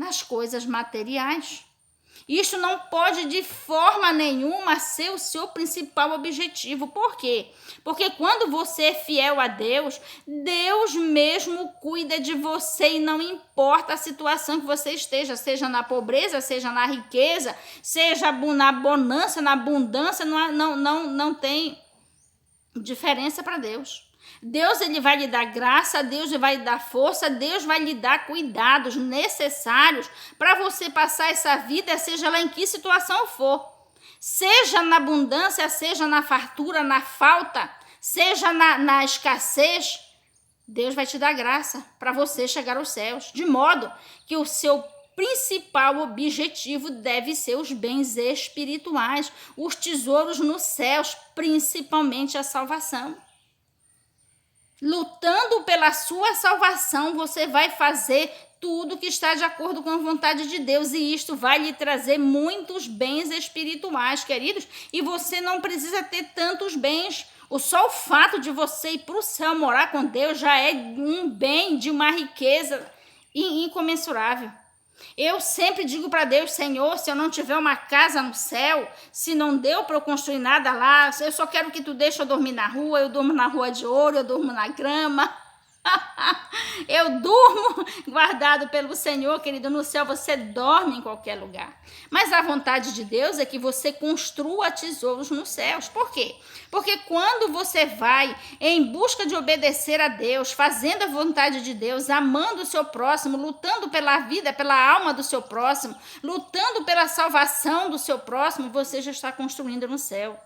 nas coisas materiais. Isto não pode de forma nenhuma ser o seu principal objetivo. Por quê? Porque quando você é fiel a Deus, Deus mesmo cuida de você e não importa a situação que você esteja, seja na pobreza, seja na riqueza, seja na bonança, na abundância, não tem diferença para Deus. Deus ele vai lhe dar graça, Deus vai lhe dar força, Deus vai lhe dar cuidados necessários para você passar essa vida, seja lá em que situação for. Seja na abundância, seja na fartura, na falta, seja na escassez, Deus vai te dar graça para você chegar aos céus. De modo que o seu principal objetivo deve ser os bens espirituais, os tesouros nos céus, principalmente a salvação. Lutando pela sua salvação, você vai fazer tudo que está de acordo com a vontade de Deus, e isto vai lhe trazer muitos bens espirituais, queridos, e você não precisa ter tantos bens. Só o fato de você ir para o céu morar com Deus já é um bem de uma riqueza incomensurável. Eu sempre digo para Deus: Senhor, se eu não tiver uma casa no céu, se não deu para eu construir nada lá, eu só quero que tu deixe eu dormir na rua, eu durmo na rua de ouro, eu durmo na grama. Eu durmo guardado pelo Senhor, querido. No céu você dorme em qualquer lugar. Mas a vontade de Deus é que você construa tesouros nos céus. Por quê? Porque quando você vai em busca de obedecer a Deus, fazendo a vontade de Deus, amando o seu próximo, lutando pela vida, pela alma do seu próximo, lutando pela salvação do seu próximo, você já está construindo no céu.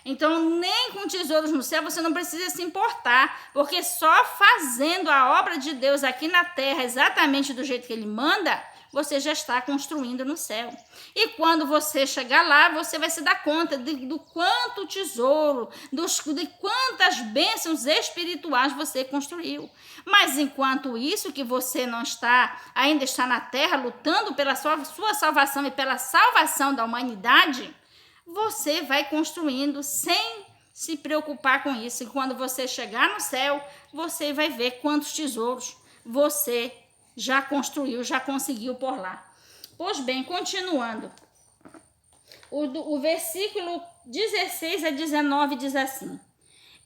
Então, nem com tesouros no céu você não precisa se importar, porque só fazendo a obra de Deus aqui na terra exatamente do jeito que ele manda, você já está construindo no céu. E quando você chegar lá, você vai se dar conta do quanto tesouro, de quantas bênçãos espirituais você construiu. Mas enquanto isso, que você não ainda está na terra lutando pela sua salvação e pela salvação da humanidade, você vai construindo sem se preocupar com isso. E quando você chegar no céu, você vai ver quantos tesouros você já construiu, já conseguiu por lá. Pois bem, continuando. O versículo 16 a 19 diz assim: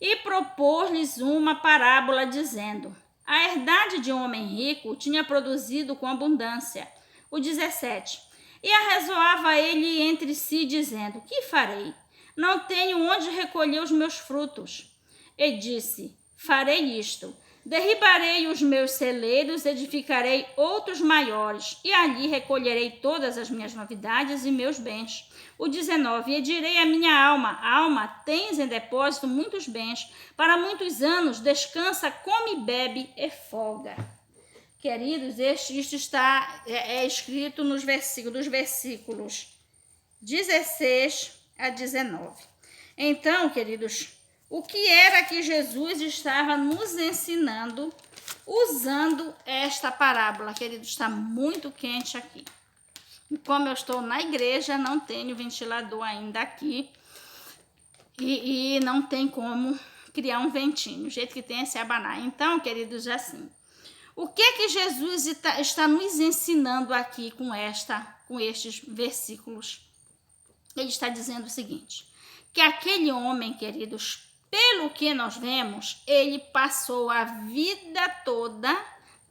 E propôs-lhes uma parábola, dizendo: A herdade de um homem rico tinha produzido com abundância. O 17. E arrazoava ele entre si, dizendo: Que farei? Não tenho onde recolher os meus frutos. E disse: Farei isto: derribarei os meus celeiros, edificarei outros maiores, e ali recolherei todas as minhas novidades e meus bens. O 19. E direi à minha alma: Alma, tens em depósito muitos bens, para muitos anos, descansa, come e bebe e folga. Queridos, isto está escrito dos versículos 16 a 19. Então, queridos, o que era que Jesus estava nos ensinando usando esta parábola? Queridos, está muito quente aqui. E como eu estou na igreja, não tenho ventilador ainda aqui e não tem como criar um ventinho. O jeito que tem é se abanar. Então, queridos, assim, o que Jesus está nos ensinando aqui com estes versículos? Ele está dizendo o seguinte: que aquele homem, queridos, pelo que nós vemos, ele passou a vida toda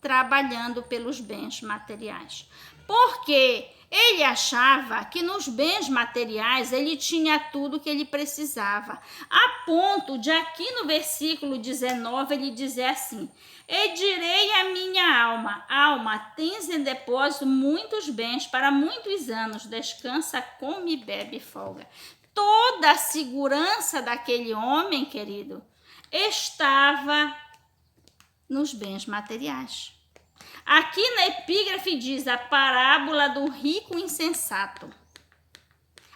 trabalhando pelos bens materiais. Porque ele achava que nos bens materiais ele tinha tudo que ele precisava. A ponto de aqui no versículo 19 ele dizer assim: E direi à minha alma: Alma, tens em depósito muitos bens para muitos anos, descansa, come e bebe e folga. Toda a segurança daquele homem, querido, estava nos bens materiais. Aqui na epígrafe diz a parábola do rico insensato.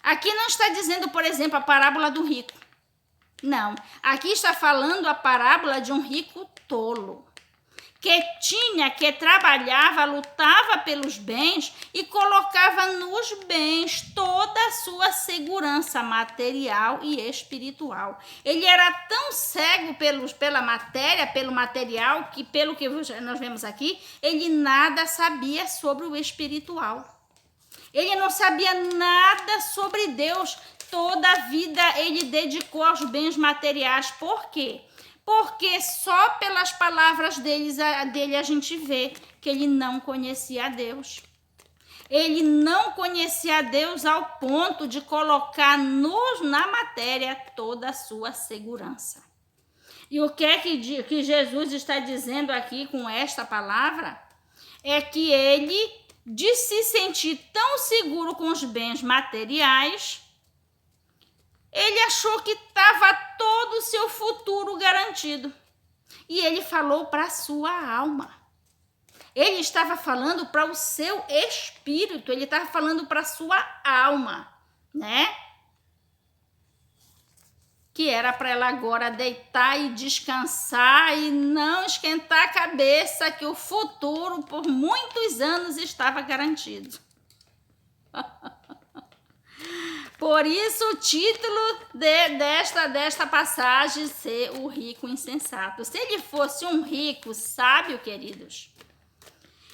Aqui não está dizendo, por exemplo, a parábola do rico. Não, aqui está falando a parábola de um rico tolo, que trabalhava, lutava pelos bens e colocava nos bens toda a sua segurança material e espiritual. Ele era tão cego pela matéria, pelo material, que pelo que nós vemos aqui, ele nada sabia sobre o espiritual. Ele não sabia nada sobre Deus. Toda a vida ele dedicou aos bens materiais. Por quê? Porque só pelas palavras dele a gente vê que ele não conhecia a Deus. Ele não conhecia a Deus ao ponto de colocar na matéria toda a sua segurança. E o que é que Jesus está dizendo aqui com esta palavra? É que ele, de se sentir tão seguro com os bens materiais, ele achou que estava todo o seu futuro garantido. E ele falou para a sua alma. Ele estava falando para o seu espírito, ele estava falando para a sua alma, né? Que era para ela agora deitar e descansar e não esquentar a cabeça, que o futuro por muitos anos estava garantido. Por isso o título desta passagem ser o rico insensato. Se ele fosse um rico sábio, queridos,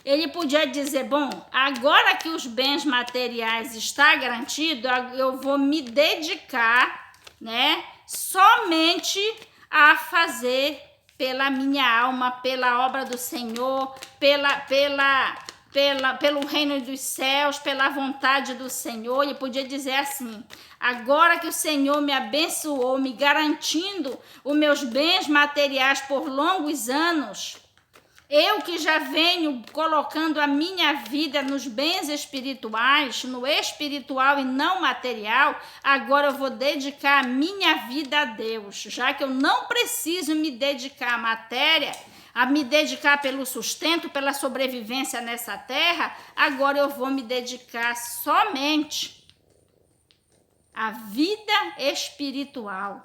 ele podia dizer, bom, agora que os bens materiais estão garantidos, eu vou me dedicar, né, somente a fazer pela minha alma, pela obra do Senhor, pelo reino dos céus, pela vontade do Senhor. Ele podia dizer assim, agora que o Senhor me abençoou, me garantindo os meus bens materiais por longos anos, eu que já venho colocando a minha vida nos bens espirituais, no espiritual e não material, agora eu vou dedicar a minha vida a Deus, já que eu não preciso me dedicar à matéria, a me dedicar pelo sustento, pela sobrevivência nessa terra, agora eu vou me dedicar somente à vida espiritual,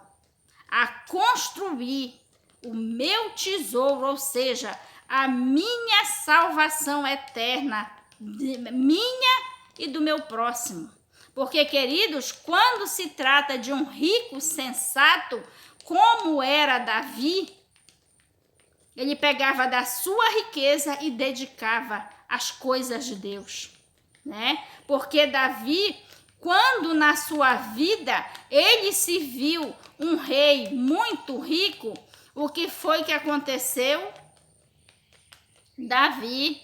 a construir o meu tesouro, ou seja, a minha salvação eterna, minha e do meu próximo. Porque, queridos, quando se trata de um rico sensato, como era Davi, ele pegava da sua riqueza e dedicava às coisas de Deus, né? Porque Davi, quando na sua vida ele se viu um rei muito rico, o que foi que aconteceu? Davi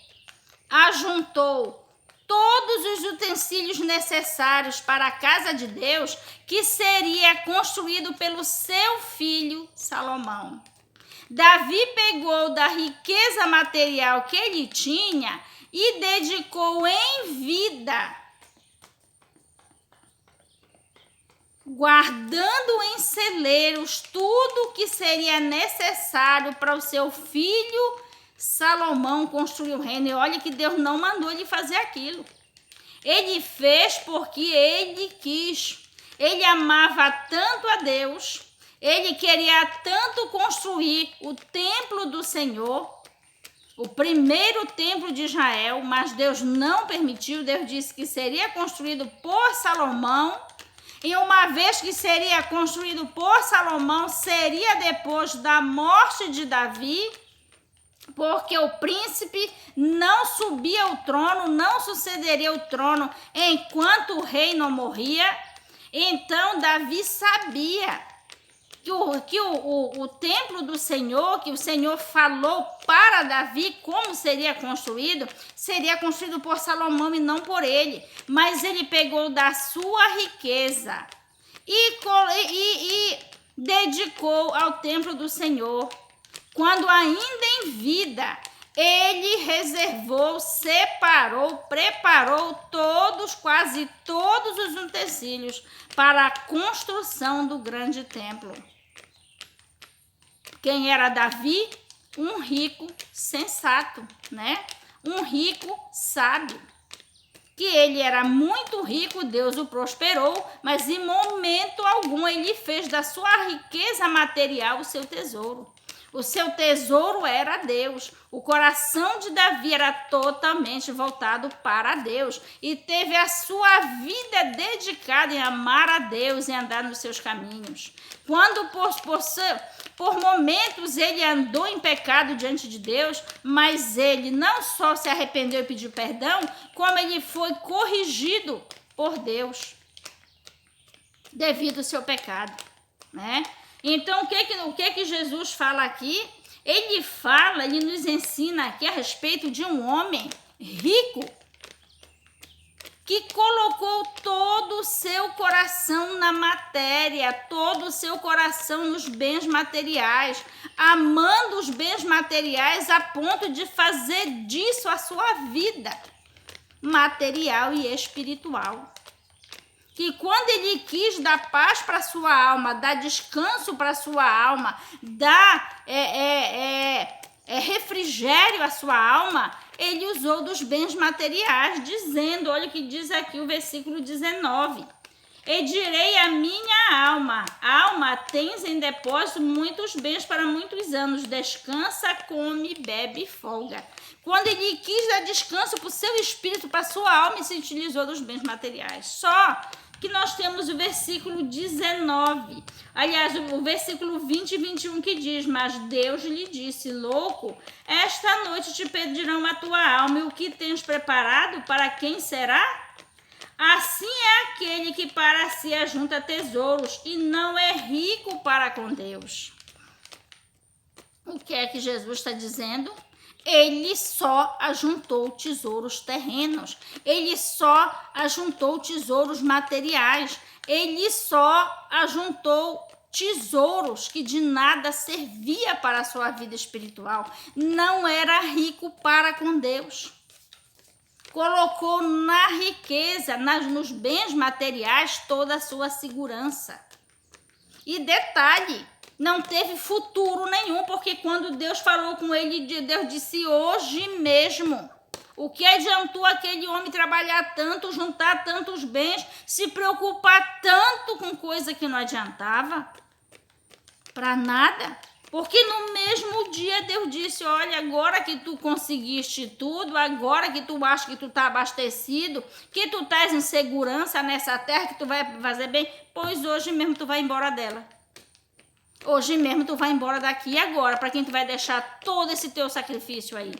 ajuntou todos os utensílios necessários para a casa de Deus, que seria construído pelo seu filho Salomão. Davi pegou da riqueza material que ele tinha e dedicou em vida, guardando em celeiros tudo o que seria necessário para o seu filho Salomão construir o reino. E olha que Deus não mandou ele fazer aquilo. Ele fez porque ele quis. Ele amava tanto a Deus, ele queria tanto construir o templo do Senhor, o primeiro templo de Israel, mas Deus não permitiu. Deus disse que seria construído por Salomão, e uma vez que seria construído por Salomão, seria depois da morte de Davi, porque o príncipe não subia ao trono, não sucederia o trono enquanto o rei não morria. Então Davi sabia que o templo do Senhor, que o Senhor falou para Davi como seria construído por Salomão e não por ele. Mas ele pegou da sua riqueza e dedicou ao templo do Senhor. Quando ainda em vida, ele reservou, separou, preparou quase todos os utensílios para a construção do grande templo. Quem era Davi? Um rico sensato, né? Um rico sábio. Que ele era muito rico, Deus o prosperou, mas em momento algum ele fez da sua riqueza material o seu tesouro. O seu tesouro era Deus. O coração de Davi era totalmente voltado para Deus e teve a sua vida dedicada em amar a Deus e andar nos seus caminhos. Quando por momentos ele andou em pecado diante de Deus, mas ele não só se arrependeu e pediu perdão, como ele foi corrigido por Deus devido ao seu pecado, né? Então, o que Jesus fala aqui? Ele nos ensina aqui a respeito de um homem rico que colocou todo o seu coração na matéria, todo o seu coração nos bens materiais, amando os bens materiais a ponto de fazer disso a sua vida material e espiritual. Que quando ele quis dar paz para sua alma, dar descanso para sua alma, dar refrigério à sua alma, ele usou dos bens materiais, dizendo, olha o que diz aqui o versículo 19: e direi à minha alma, tens em depósito muitos bens para muitos anos, descansa, come, bebe e folga. Quando ele quis dar descanso para o seu espírito, para a sua alma, ele se utilizou dos bens materiais. Só que nós temos o versículo 19, aliás, o versículo 20 e 21 que diz: mas Deus lhe disse, louco, esta noite te pedirão a tua alma, e o que tens preparado, para quem será? Assim é aquele que para si ajunta tesouros e não é rico para com Deus. O que é que Jesus está dizendo? Ele só ajuntou tesouros terrenos, ele só ajuntou tesouros materiais, ele só ajuntou tesouros que de nada servia para a sua vida espiritual, não era rico para com Deus. Colocou na riqueza, nos bens materiais, toda a sua segurança. E detalhe, não teve futuro nenhum, porque quando Deus falou com ele, Deus disse hoje mesmo. O que adiantou aquele homem trabalhar tanto, juntar tantos bens, se preocupar tanto com coisa que não adiantava? Para nada. Porque no mesmo dia Deus disse, olha, agora que tu conseguiste tudo, agora que tu acha que tu tá abastecido, que tu estás em segurança nessa terra, que tu vai fazer bem, pois hoje mesmo tu vai embora dela. Hoje mesmo tu vai embora daqui e agora, para quem tu vai deixar todo esse teu sacrifício aí,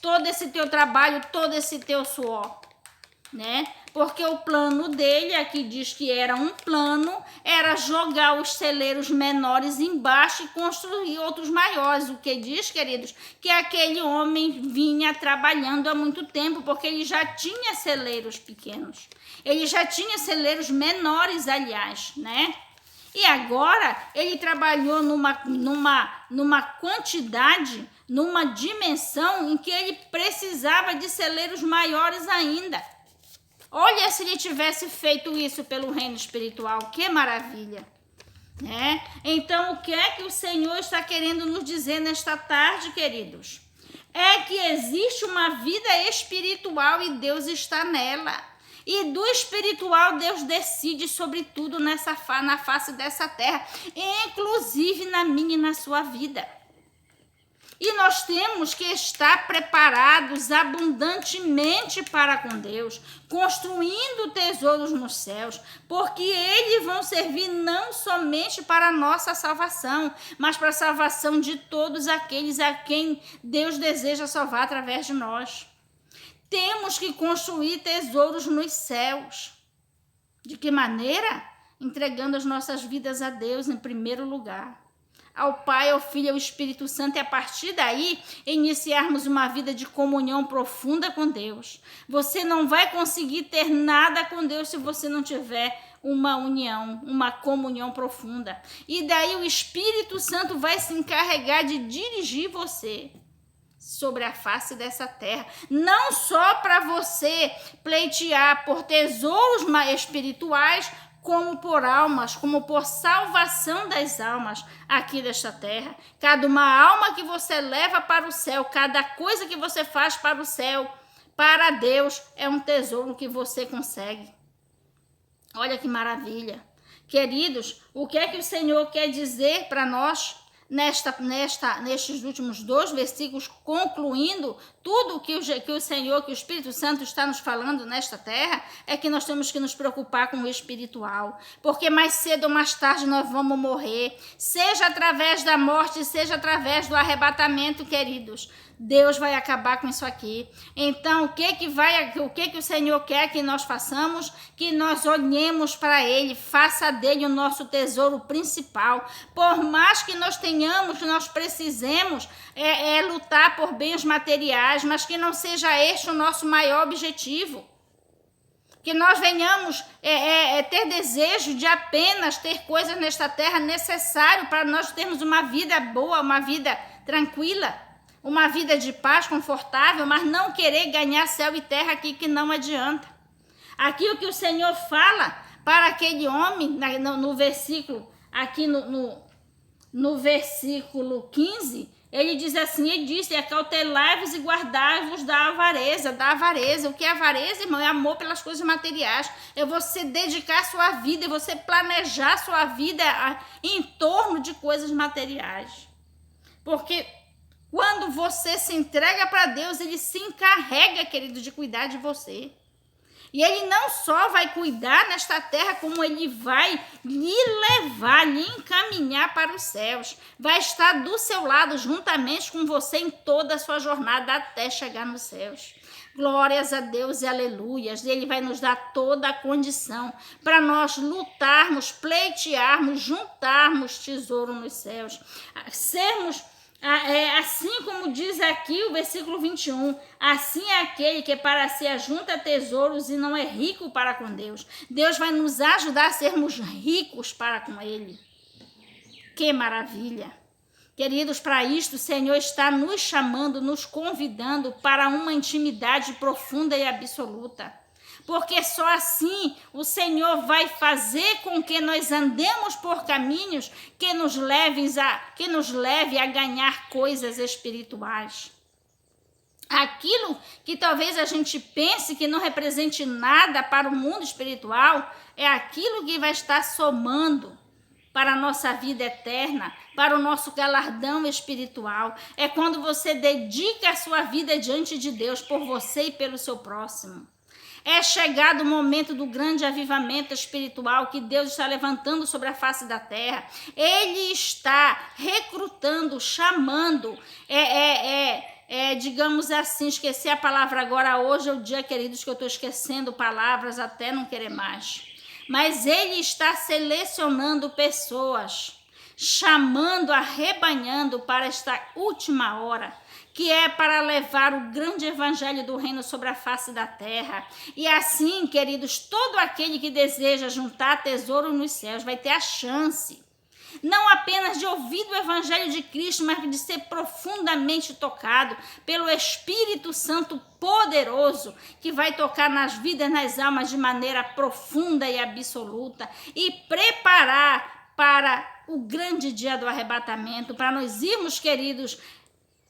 todo esse teu trabalho, todo esse teu suor, né? Porque o plano dele, aqui diz que era um plano, era jogar os celeiros menores embaixo e construir outros maiores. O que diz, queridos? Que aquele homem vinha trabalhando há muito tempo, porque ele já tinha celeiros pequenos. Ele já tinha celeiros menores, aliás, né? E agora ele trabalhou numa quantidade, numa dimensão em que ele precisava de celeiros maiores ainda. Olha se ele tivesse feito isso pelo reino espiritual, que maravilha, né? Então, o que é que o Senhor está querendo nos dizer nesta tarde, queridos? É que existe uma vida espiritual e Deus está nela. E do espiritual Deus decide sobre tudo na face dessa terra, inclusive na minha e na sua vida. E nós temos que estar preparados abundantemente para com Deus, construindo tesouros nos céus, porque eles vão servir não somente para a nossa salvação, mas para a salvação de todos aqueles a quem Deus deseja salvar através de nós. Temos que construir tesouros nos céus. De que maneira? Entregando as nossas vidas a Deus em primeiro lugar, ao Pai, ao Filho e ao Espírito Santo, e a partir daí iniciarmos uma vida de comunhão profunda com Deus. Você não vai conseguir ter nada com Deus se você não tiver uma união, uma comunhão profunda. E daí o Espírito Santo vai se encarregar de dirigir você sobre a face dessa terra, não só para você pleitear por tesouros espirituais, como por almas, como por salvação das almas aqui desta terra. Cada uma alma que você leva para o céu, cada coisa que você faz para o céu, para Deus, é um tesouro que você consegue. Olha que maravilha. Queridos, o que é que o Senhor quer dizer para nós nestes últimos 2 versículos, concluindo tudo que o Senhor, que o Espírito Santo está nos falando nesta terra, é que nós temos que nos preocupar com o espiritual, porque mais cedo ou mais tarde nós vamos morrer, seja através da morte, seja através do arrebatamento, queridos. Deus vai acabar com isso aqui. Então, o que o Senhor quer que nós façamos? Que nós olhemos para Ele, faça dele o nosso tesouro principal. Por mais que nós tenhamos, que nós precisemos lutar por bens materiais, mas que não seja este o nosso maior objetivo. Que nós venhamos ter desejo de apenas ter coisas nesta terra necessário para nós termos uma vida boa, uma vida tranquila, uma vida de paz, confortável, mas não querer ganhar céu e terra aqui, que não adianta. Aqui o que o Senhor fala para aquele homem, no versículo, aqui no versículo 15, ele diz assim, ele disse, acautelai-vos e guardai-vos da avareza. O que é avareza, irmão? É amor pelas coisas materiais, é você dedicar a sua vida, é você planejar a sua vida em torno de coisas materiais. Porque quando você se entrega para Deus, Ele se encarrega, querido, de cuidar de você. E Ele não só vai cuidar nesta terra, como Ele vai lhe levar, lhe encaminhar para os céus. Vai estar do seu lado, juntamente com você, em toda a sua jornada, até chegar nos céus. Glórias a Deus e aleluias. Ele vai nos dar toda a condição para nós lutarmos, pleitearmos, juntarmos tesouro nos céus. Sermos... assim como diz aqui o versículo 21, assim é aquele que para si ajunta tesouros e não é rico para com Deus. Deus vai nos ajudar a sermos ricos para com Ele. Que maravilha! Queridos, para isto o Senhor está nos chamando, nos convidando para uma intimidade profunda e absoluta. Porque só assim o Senhor vai fazer com que nós andemos por caminhos que nos leve a ganhar coisas espirituais. Aquilo que talvez a gente pense que não represente nada para o mundo espiritual, é aquilo que vai estar somando para a nossa vida eterna, para o nosso galardão espiritual. É quando você dedica a sua vida diante de Deus, por você e pelo seu próximo. É chegado o momento do grande avivamento espiritual que Deus está levantando sobre a face da terra. Ele está recrutando, chamando, digamos assim, esqueci a palavra agora, hoje é o dia, queridos, que eu estou esquecendo palavras até não querer mais. Mas Ele está selecionando pessoas, chamando, arrebanhando para esta última hora, que é para levar o grande evangelho do reino sobre a face da terra. E assim, queridos, todo aquele que deseja juntar tesouro nos céus vai ter a chance, não apenas de ouvir o evangelho de Cristo, mas de ser profundamente tocado pelo Espírito Santo poderoso, que vai tocar nas vidas, nas almas de maneira profunda e absoluta, e preparar para o grande dia do arrebatamento, para nós irmos, queridos,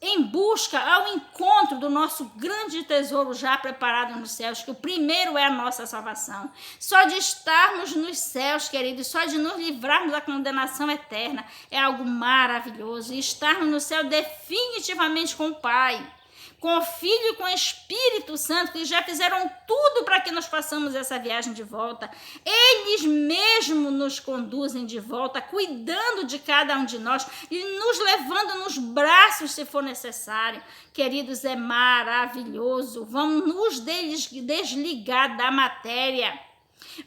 em busca, ao encontro do nosso grande tesouro já preparado nos céus, que o primeiro é a nossa salvação. Só de estarmos nos céus, queridos, só de nos livrarmos da condenação eterna, é algo maravilhoso. E estarmos no céu definitivamente com o Pai, com o Filho e com o Espírito Santo, que já fizeram tudo para que nós façamos essa viagem de volta. Eles mesmos nos conduzem de volta, cuidando de cada um de nós e nos levando nos braços se for necessário. Queridos, é maravilhoso. Vamos nos desligar da matéria.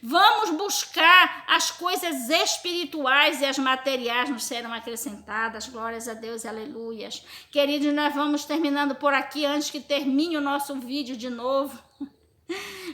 Vamos buscar as coisas espirituais e as materiais nos serão acrescentadas. Glórias a Deus e aleluias. Queridos, nós vamos terminando por aqui antes que termine o nosso vídeo de novo.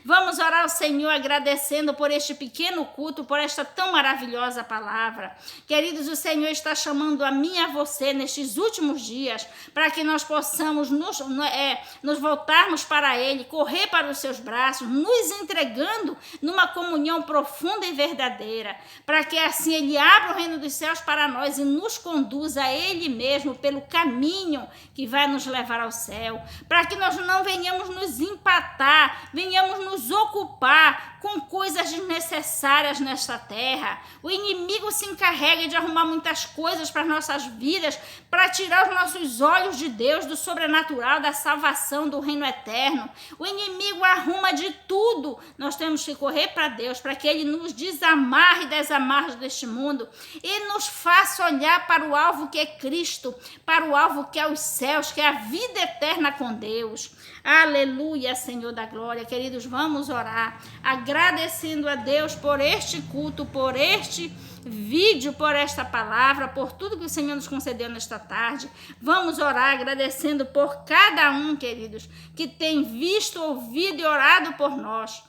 Vamos orar ao Senhor agradecendo por este pequeno culto, por esta tão maravilhosa palavra. Queridos, o Senhor está chamando a mim e a você nestes últimos dias para que nós possamos nos voltarmos para Ele, correr para os seus braços, nos entregando numa comunhão profunda e verdadeira, para que assim Ele abra o reino dos céus para nós e nos conduza a Ele mesmo pelo caminho que vai nos levar ao céu, para que nós não venhamos nos empatar, venhamos nos ocupar com coisas desnecessárias nesta terra. O inimigo se encarrega de arrumar muitas coisas para nossas vidas, para tirar os nossos olhos de Deus, do sobrenatural, da salvação, do reino eterno. O inimigo arruma de tudo. Nós temos que correr para Deus, para que Ele nos desamarre das amarras deste mundo e nos faça olhar para o alvo que é Cristo, para o alvo que é os céus, que é a vida eterna com Deus. Aleluia, Senhor da glória. Queridos, vamos orar, agradecendo a Deus por este culto, por este vídeo, por esta palavra, por tudo que o Senhor nos concedeu nesta tarde. Vamos orar agradecendo por cada um, queridos, que tem visto, ouvido e orado por nós.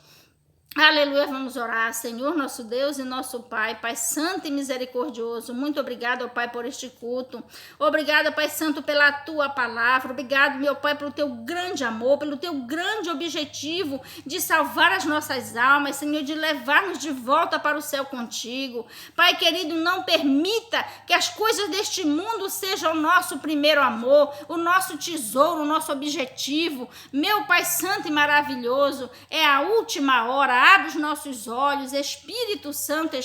Aleluia, vamos orar. Senhor, nosso Deus e nosso Pai, Pai Santo e misericordioso, muito obrigado, Pai, por este culto. Obrigado, Pai Santo, pela Tua palavra. Obrigado, meu Pai, pelo Teu grande amor, pelo Teu grande objetivo de salvar as nossas almas, Senhor, de levar-nos de volta para o céu contigo. Pai querido, não permita que as coisas deste mundo sejam o nosso primeiro amor, o nosso tesouro, o nosso objetivo. Meu Pai Santo e maravilhoso, é a última hora. Abre os nossos olhos, Espírito Santo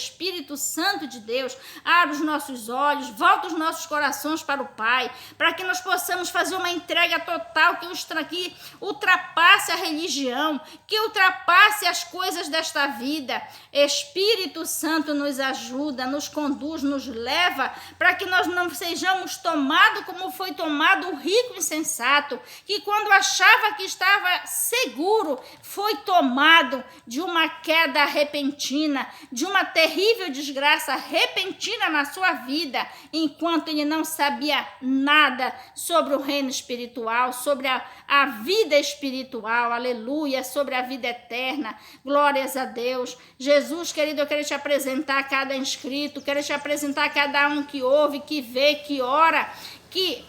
de Deus, abre os nossos olhos, volta os nossos corações para o Pai, para que nós possamos fazer uma entrega total que ultrapasse a religião, que ultrapasse as coisas desta vida. Espírito Santo nos ajuda, nos conduz, nos leva, para que nós não sejamos tomados como foi tomado o rico insensato, que quando achava que estava seguro, foi tomado de uma queda repentina, de uma terrível desgraça repentina na sua vida, enquanto ele não sabia nada sobre o reino espiritual, sobre a vida espiritual, aleluia, sobre a vida eterna. Glórias a Deus. Jesus, querido, eu quero te apresentar a cada inscrito, quero te apresentar a cada um que ouve, que vê, que ora, que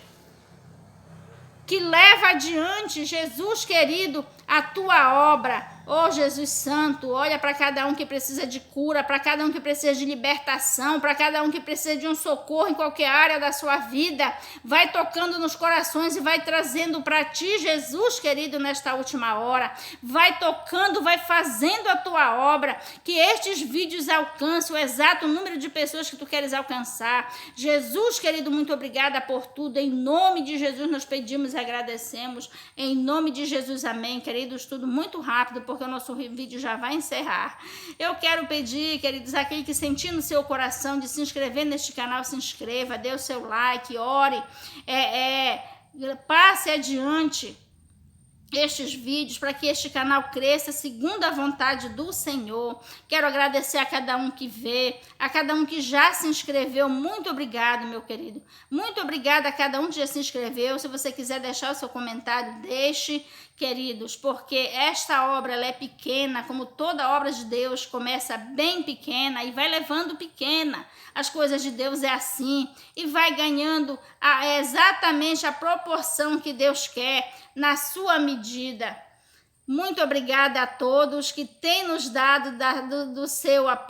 leva adiante, Jesus querido, a tua obra. Oh, Jesus Santo, olha para cada um que precisa de cura, para cada um que precisa de libertação, para cada um que precisa de um socorro em qualquer área da sua vida. Vai tocando nos corações e vai trazendo para ti, Jesus querido, nesta última hora. Vai tocando, vai fazendo a tua obra, que estes vídeos alcancem o exato número de pessoas que tu queres alcançar. Jesus querido, muito obrigada por tudo. Em nome de Jesus nós pedimos e agradecemos. Em nome de Jesus, amém. Queridos, tudo muito rápido, porque o nosso vídeo já vai encerrar. Eu quero pedir, queridos, aquele que sentir no seu coração de se inscrever neste canal, se inscreva, dê o seu like, ore, passe adiante estes vídeos para que este canal cresça segundo a vontade do Senhor. Quero agradecer a cada um que vê, a cada um que já se inscreveu. Muito obrigado, meu querido. Muito obrigada a cada um que já se inscreveu. Se você quiser deixar o seu comentário, deixe, queridos, porque esta obra ela é pequena, como toda obra de Deus começa bem pequena e vai levando pequena. As coisas de Deus é assim e vai ganhando exatamente a proporção que Deus quer na sua medida. Muito obrigada a todos que têm nos dado do seu apoio.